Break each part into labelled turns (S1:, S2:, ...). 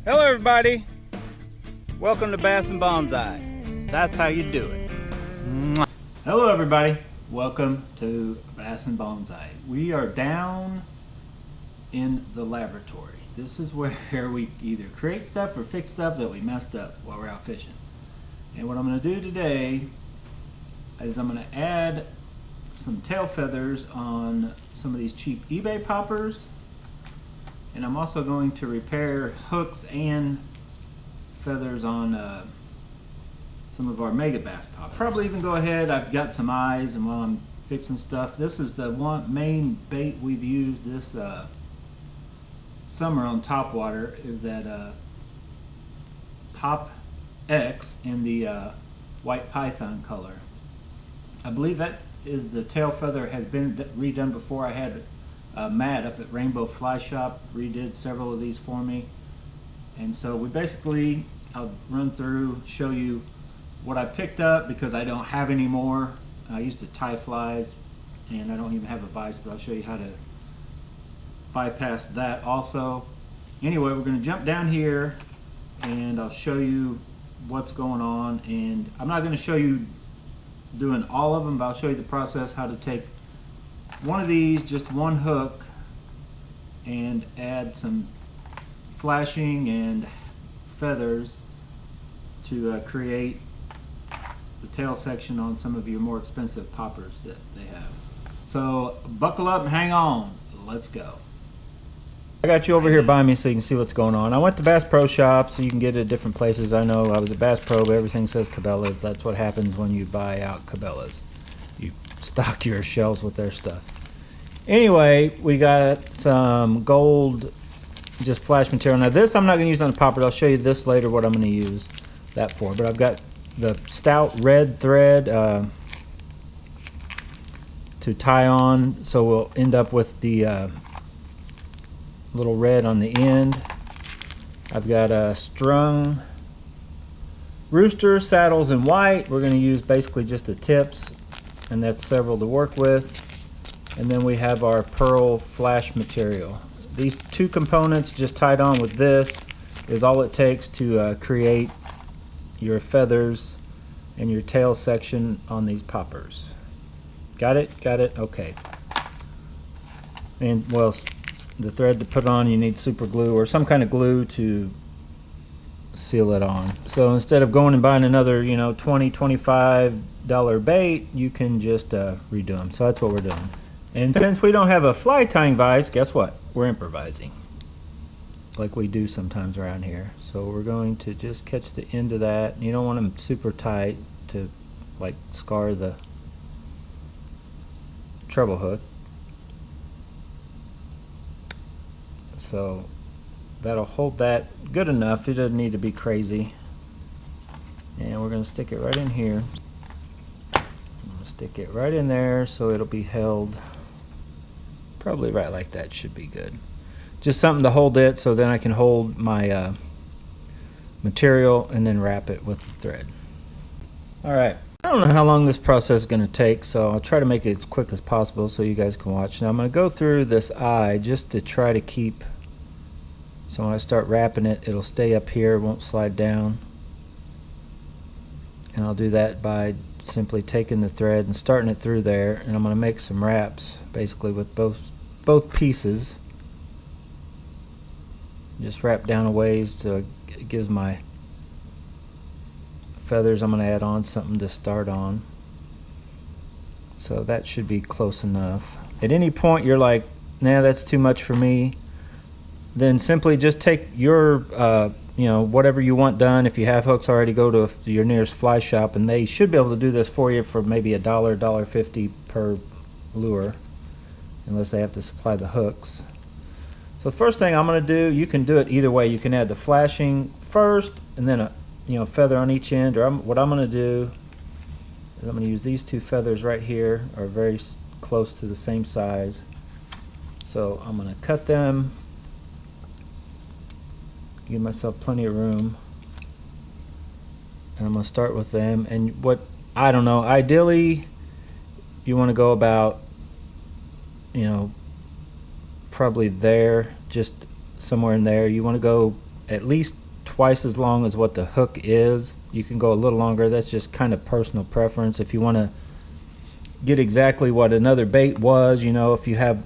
S1: Hello everybody, welcome to Bass and Bonsai. That's how you do it. Mwah. Hello everybody, welcome to Bass and Bonsai. We are down in the laboratory. This is where we either create stuff or fix stuff that we messed up while we're out fishing. And what I'm going to do today is I'm going to add some tail feathers on some of these cheap eBay poppers. And I'm also going to repair hooks and feathers on some of our megabass poppers. Probably even go ahead, I've got some eyes, and while I'm fixing stuff, this is the one main bait we've used this summer on topwater, is that Pop X in the white python color. I believe that is the tail feather has been redone before. I had Matt up at Rainbow Fly Shop redid several of these for me, and so we basically, I'll run through, show you what I picked up because I don't have any more. I used to tie flies and I don't even have a vise, but I'll show you how to bypass that also. Anyway, we're going to jump down here and I'll show you what's going on, and I'm not going to show you doing all of them, but I'll show you the process, how to take one of these, just one hook, and add some flashing and feathers to create the tail section on some of your more expensive poppers that they have. So buckle up and hang on, let's go. I got you over here by me so you can see what's going on. I went to Bass Pro Shop, so you can get it at different places. I know I was at Bass Pro, but everything says cabelas. That's what happens when you buy out cabelas. You stock your shelves with their stuff. Anyway, we got some gold just flash material. Now this I'm not going to use on the popper. I'll show you this later what I'm going to use that for. But I've got the stout red thread to tie on, so we'll end up with the little red on the end. I've got a strung rooster saddles in white. We're going to use basically just the tips, and that's several to work with. And then we have our pearl flash material. These two components just tied on with this is all it takes to create your feathers and your tail section on these poppers. Got it? Got it? Okay. And well, the thread to put on, you need super glue or some kind of glue to seal it on. So instead of going and buying another, you know, $20, $25 bait, you can just redo them. So that's what we're doing. And since we don't have a fly tying vise, guess what? We're improvising, like we do sometimes around here. So we're going to just catch the end of that. You don't want them super tight to like scar the treble hook. So that'll hold that good enough. It doesn't need to be crazy. And we're going to stick it right in here. Stick it right in there so it'll be held probably right like that. Should be good. Just something to hold it so then I can hold my material and then wrap it with the thread. Alright, I don't know how long this process is going to take, so I'll try to make it as quick as possible so you guys can watch. Now I'm going to go through this eye just to try to keep, so when I start wrapping it, it'll stay up here, it won't slide down. And I'll do that by simply taking the thread and starting it through there, and I'm going to make some wraps basically with both pieces. Just wrap down a ways so it gives my feathers, I'm going to add on something to start on. So that should be close enough. At any point you're like, nah, that's too much for me, then simply just take your you know, whatever you want done. If you have hooks already, go to your nearest fly shop and they should be able to do this for you for maybe $1, $1.50 per lure, unless they have to supply the hooks. So the first thing I'm going to do, you can do it either way. You can add the flashing first and then a feather on each end, or what I'm going to do is I'm going to use these two feathers right here, are very close to the same size. So I'm going to cut them, give myself plenty of room, and I'm going to start with them. And what, I don't know, ideally you want to go about, you know, probably there, just somewhere in there. You want to go at least twice as long as what the hook is. You can go a little longer. That's just kind of personal preference. If you want to get exactly what another bait was, you know, if you have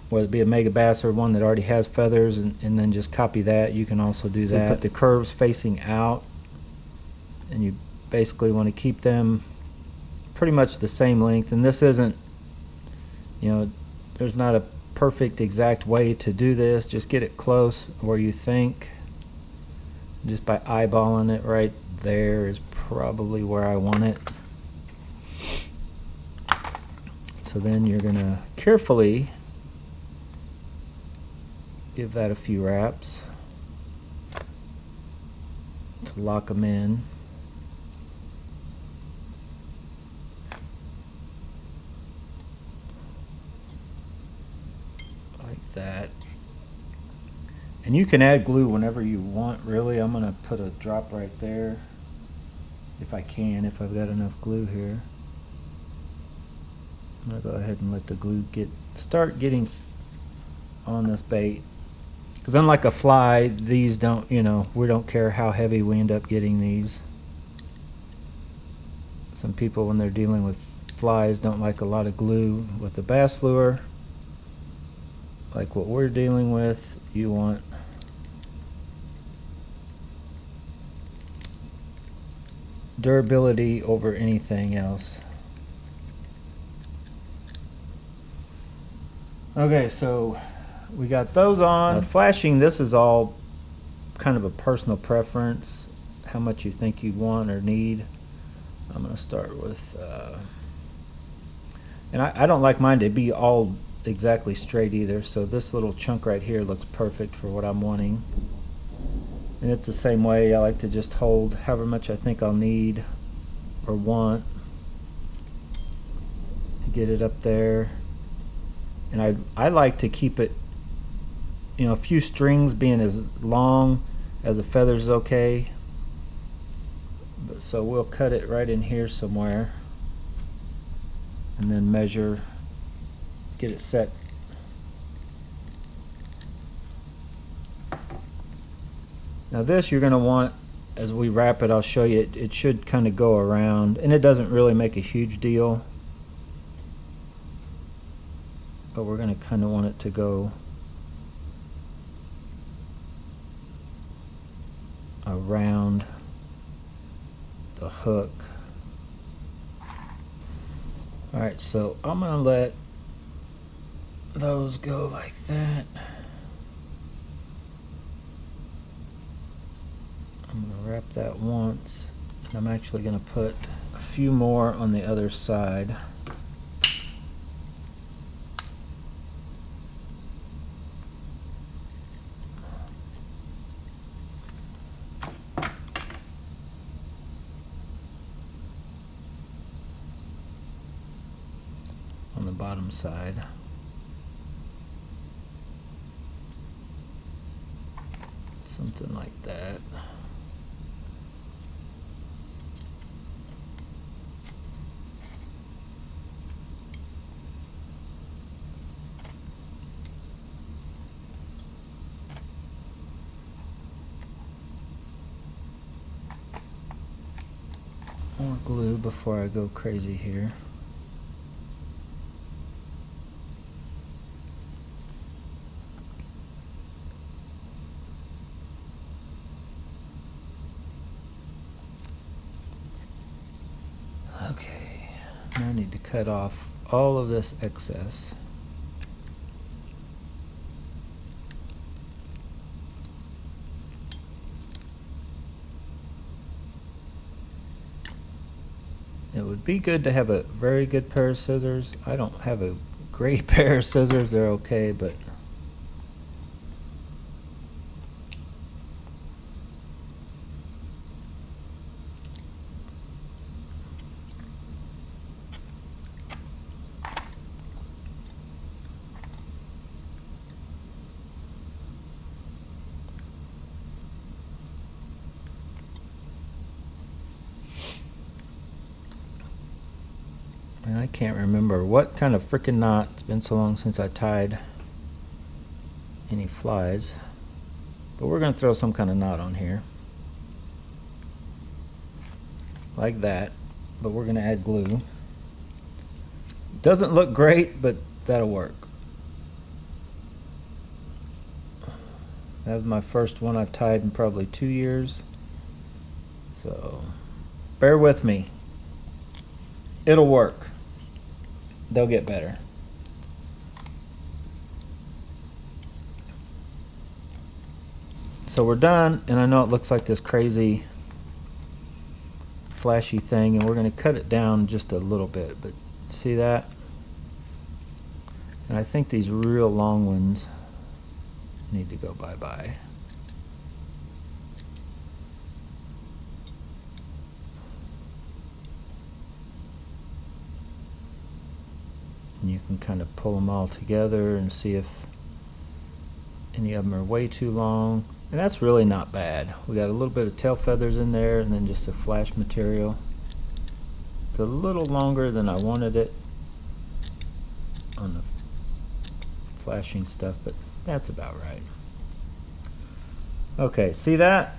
S1: whether it be a megabass or one that already has feathers, and then just copy that, you can also do that. Put the curves facing out, and you basically want to keep them pretty much the same length. And this isn't, you know, there's not a perfect exact way to do this. Just get it close where you think. Just by eyeballing it right there is probably where I want it. So then you're gonna carefully give that a few wraps to lock them in. Like that. And you can add glue whenever you want, really. I'm gonna put a drop right there if I can, if I've got enough glue here. I'm gonna go ahead and let the glue start getting on this bait. Because unlike a fly, these don't, you know, we don't care how heavy we end up getting these. Some people, when they're dealing with flies, don't like a lot of glue. With the bass lure, like what we're dealing with, you want durability over anything else. Okay, so we got those on. Flashing, this is all kind of a personal preference, how much you think you want or need. I'm going to start with, and I don't like mine to be all exactly straight either, so this little chunk right here looks perfect for what I'm wanting. And it's the same way. I like to just hold however much I think I'll need or want. Get it up there. And I like to keep it, you know, a few strings being as long as the feathers is okay. But so we'll cut it right in here somewhere and then measure, get it set. Now this you're going to want, as we wrap it, I'll show you, it should kind of go around, and it doesn't really make a huge deal, but we're going to kind of want it to go around the hook. Alright, so I'm going to let those go like that. I'm going to wrap that once, and I'm actually going to put a few more on the other side. On the bottom side. Something like that. More glue before I go crazy here. Okay, now I need to cut off all of this excess. It would be good to have a very good pair of scissors. I don't have a great pair of scissors, they're okay, but I can't remember what kind of frickin' knot. It's been so long since I tied any flies. But we're going to throw some kind of knot on here. Like that. But we're going to add glue. Doesn't look great, but that'll work. That was my first one I've tied in probably 2 years. So, bear with me. It'll work. They'll get better. So we're done, and I know it looks like this crazy flashy thing, and we're going to cut it down just a little bit, but see that? And I think these real long ones need to go bye-bye. And you can kind of pull them all together and see if any of them are way too long. And that's really not bad. We got a little bit of tail feathers in there and then just a flash material. It's a little longer than I wanted it on the flashing stuff, but that's about right. Okay, see that?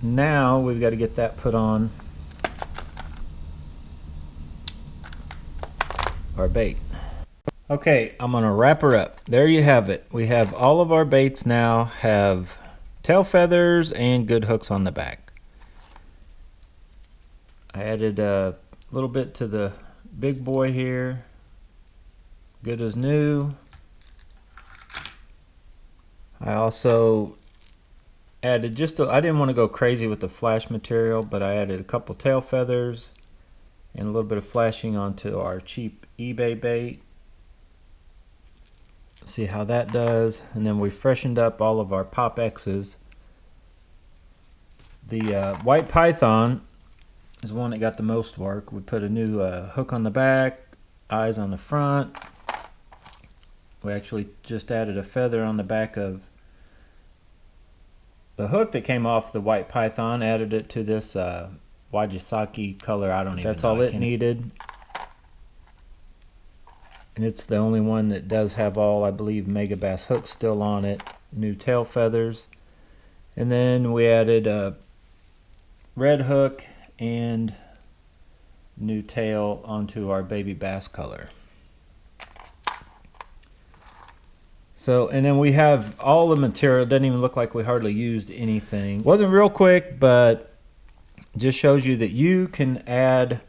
S1: Now we've got to get that put on our bait. Okay, I'm gonna wrap her up. There you have it. We have all of our baits now have tail feathers and good hooks on the back. I added a little bit to the big boy here. Good as new. I also added just I didn't want to go crazy with the flash material, but I added a couple tail feathers and a little bit of flashing onto our cheap eBay bait. See how that does. And then we freshened up all of our Pop X's. The white python is one that got the most work. We put a new hook on the back, eyes on the front. We actually just added a feather on the back of the hook that came off the white python, added it to this Wajisaki color. I don't even know. That's all it needed. And it's the only one that does have all, I believe, megabass hooks still on it. New tail feathers. And then we added a red hook and new tail onto our baby bass color. So, and then we have all the material. It doesn't even look like we hardly used anything. Wasn't real quick, but just shows you that you can add,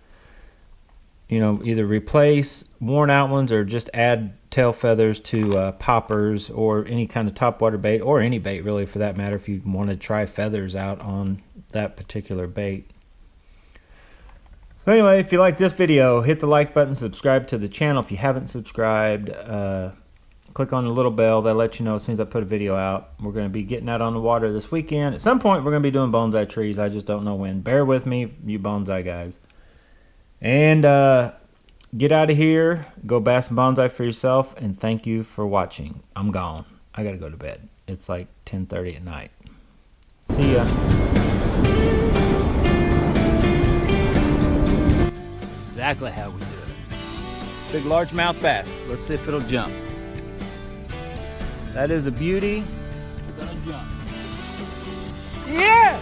S1: you know, either replace worn out ones or just add tail feathers to poppers or any kind of topwater bait, or any bait really for that matter, if you want to try feathers out on that particular bait. So anyway, if you like this video, hit the like button, subscribe to the channel if you haven't subscribed. Click on the little bell, that'll let you know as soon as I put a video out. We're going to be getting out on the water this weekend. At some point we're going to be doing bonsai trees. I just don't know when. Bear with me, you bonsai guys. And get out of here, go bass and bonsai for yourself, and thank you for watching. I'm gone. I gotta go to bed. It's like 10:30 at night. See ya. Exactly how we do it. Big largemouth bass. Let's see if it'll jump. That is a beauty. We're gonna jump. Yeah!